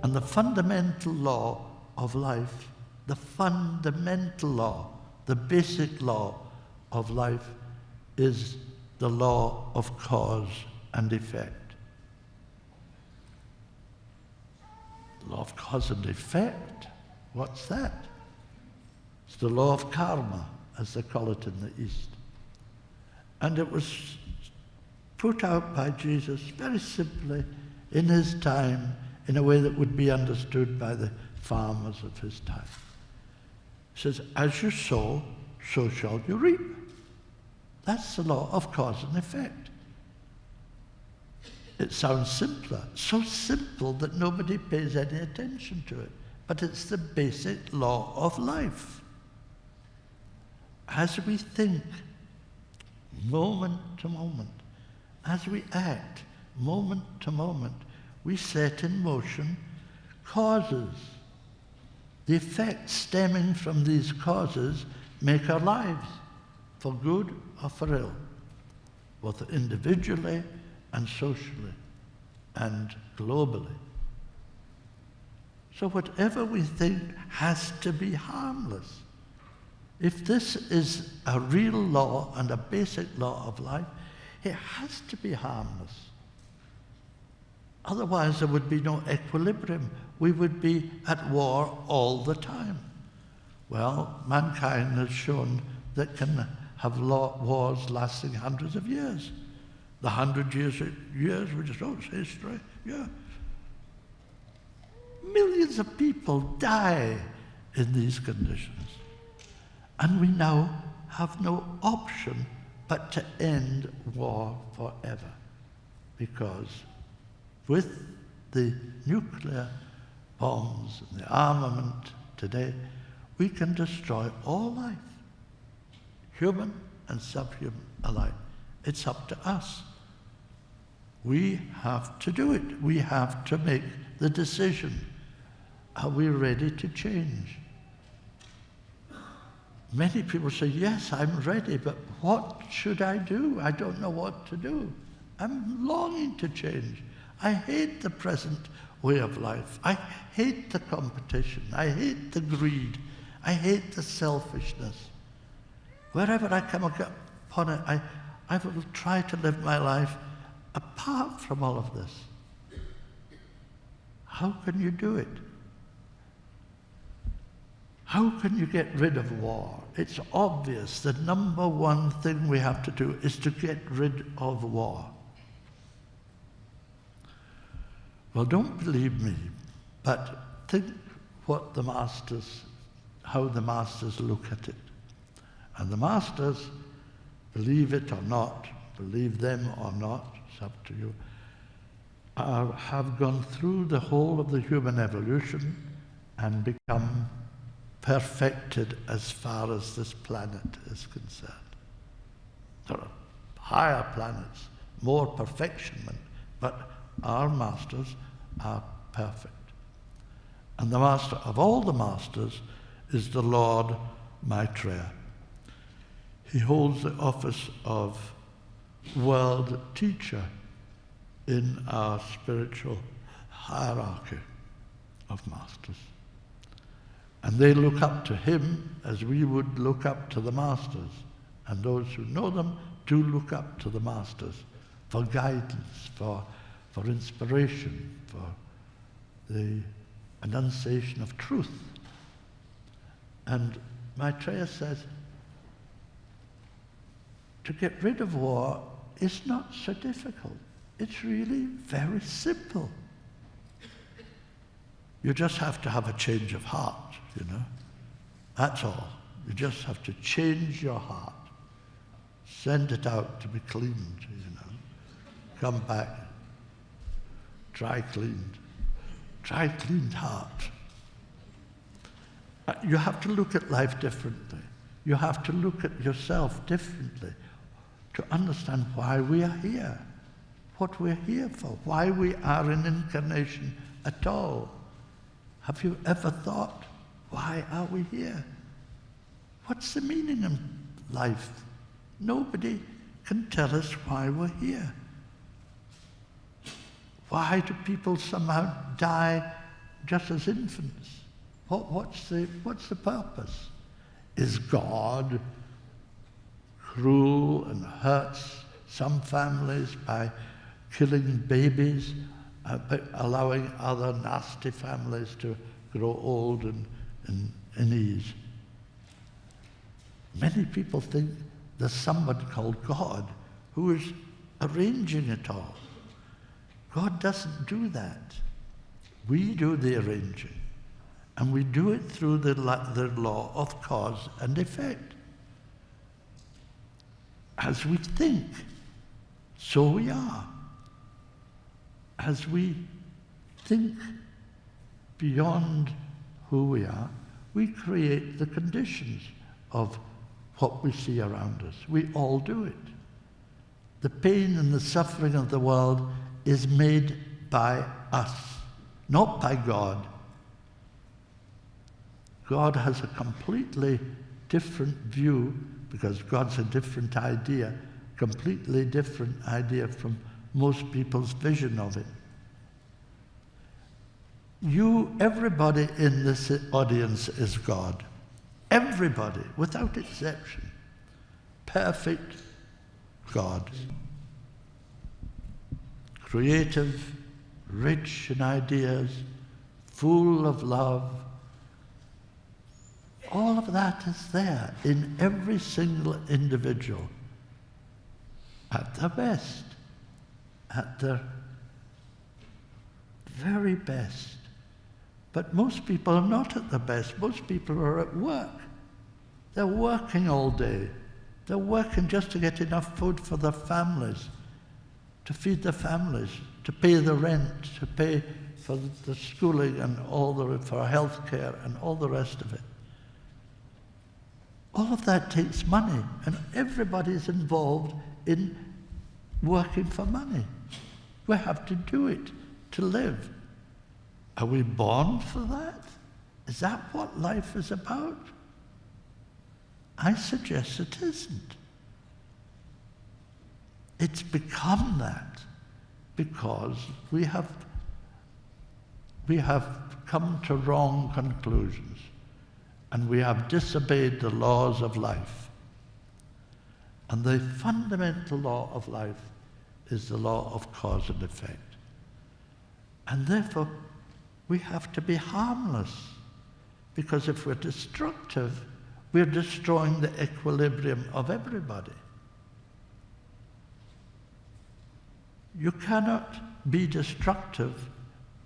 And the fundamental law of life, the fundamental law, the basic law of life is the law of cause and effect. The law of cause and effect, what's that? It's the law of karma, as they call it in the East. And it was put out by Jesus very simply in his time in a way that would be understood by the farmers of his time. He says, as you sow, so shall you reap. That's the law of cause and effect. It sounds simpler, so simple that nobody pays any attention to it. But it's the basic law of life. As we think, moment to moment, as we act, moment to moment, we set in motion causes. The effects stemming from these causes make our lives, for good or for ill, both individually and socially and globally. So whatever we think has to be harmless. If this is a real law and a basic law of life, it has to be harmless. Otherwise there would be no equilibrium. We would be at war all the time. Well, mankind has shown that can have wars lasting hundreds of years. The 100 years, we just, oh, it's history, yeah. Millions of people die in these conditions. And we now have no option but to end war forever. Because with the nuclear bombs and the armament today, we can destroy all life, human and subhuman alike. It's up to us. We have to do it. We have to make the decision. Are we ready to change? Many people say, yes, I'm ready, but what should I do? I don't know what to do. I'm longing to change. I hate the present way of life. I hate the competition. I hate the greed. I hate the selfishness. Wherever I come upon it, I will try to live my life apart from all of this. How can you do it? How can you get rid of war? It's obvious the number one thing we have to do is to get rid of war. Well, don't believe me, but think what the masters, how the masters look at it. And the masters, believe it or not, believe them or not, it's up to you, have gone through the whole of the human evolution and become perfected as far as this planet is concerned. There are higher planets, more perfectionment, but our masters are perfect. And the master of all the masters is the Lord Maitreya. He holds the office of world teacher in our spiritual hierarchy of masters. And they look up to him as we would look up to the masters. And those who know them do look up to the masters for guidance, for inspiration, for the enunciation of truth. And Maitreya says, to get rid of war is not so difficult. It's really very simple. You just have to have a change of heart, you know. That's all. You just have to change your heart. Send it out to be cleaned, you know. Come back, dry cleaned. Dry cleaned heart. You have to look at life differently. You have to look at yourself differently to understand why we are here, what we're here for, why we are in incarnation at all. Have you ever thought, why are we here? What's the meaning of life? Nobody can tell us why we're here. Why do people somehow die just as infants. What's the purpose? Is God cruel and hurts some families by killing babies, allowing other nasty families to grow old and in ease? Many people think there's someone called God who is arranging it all. God doesn't do that. We do the arranging, and we do it through the law of cause and effect. As we think, so we are. As we think beyond who we are, we create the conditions of what we see around us. We all do it. The pain and the suffering of the world is made by us, not by God. God has a completely different view, because God's a different idea, completely different idea from most people's vision of it. Everybody in this audience is God. Everybody, without exception. Perfect God. Creative, rich in ideas, full of love. All of that is there in every single individual. At their best. At their very best. But most people are not at their best. Most people are at work. They're working all day. They're working just to get enough food for their families, to feed their families, to pay the rent, to pay for the schooling and for health care and all the rest of it. All of that takes money, and everybody's involved in working for money. We have to do it to live. Are we born for that? Is that what life is about? I suggest it isn't. It's become that because we have come to wrong conclusions, and we have disobeyed the laws of life. And the fundamental law of life is the law of cause and effect. And therefore, we have to be harmless, because if we're destructive, we're destroying the equilibrium of everybody. You cannot be destructive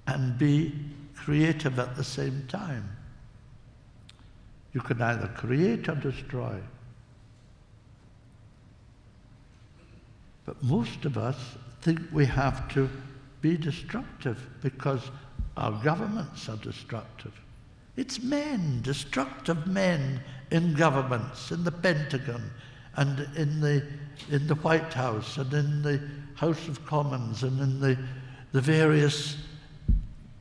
and be creative at the same time. You can either create or destroy. But most of us think we have to be destructive because our governments are destructive. It's men, destructive men in governments, in the Pentagon, and in the White House, and in the House of Commons, and in the various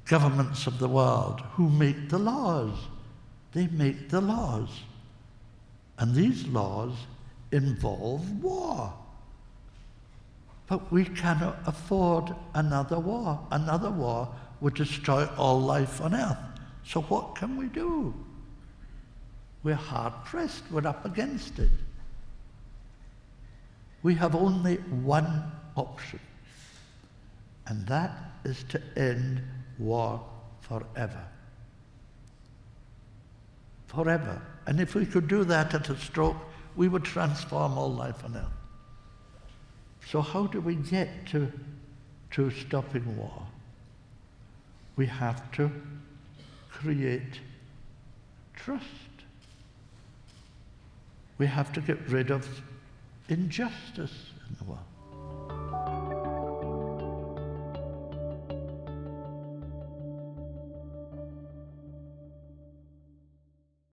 governments of the world who make the laws. They make the laws. And these laws involve war. But we cannot afford another war. Another war would destroy all life on earth. So what can we do? We're hard-pressed. We're up against it. We have only one option, and that is to end war forever. Forever. And if we could do that at a stroke, we would transform all life on earth. So how do we get to stopping war? We have to create trust. We have to get rid of injustice in the world.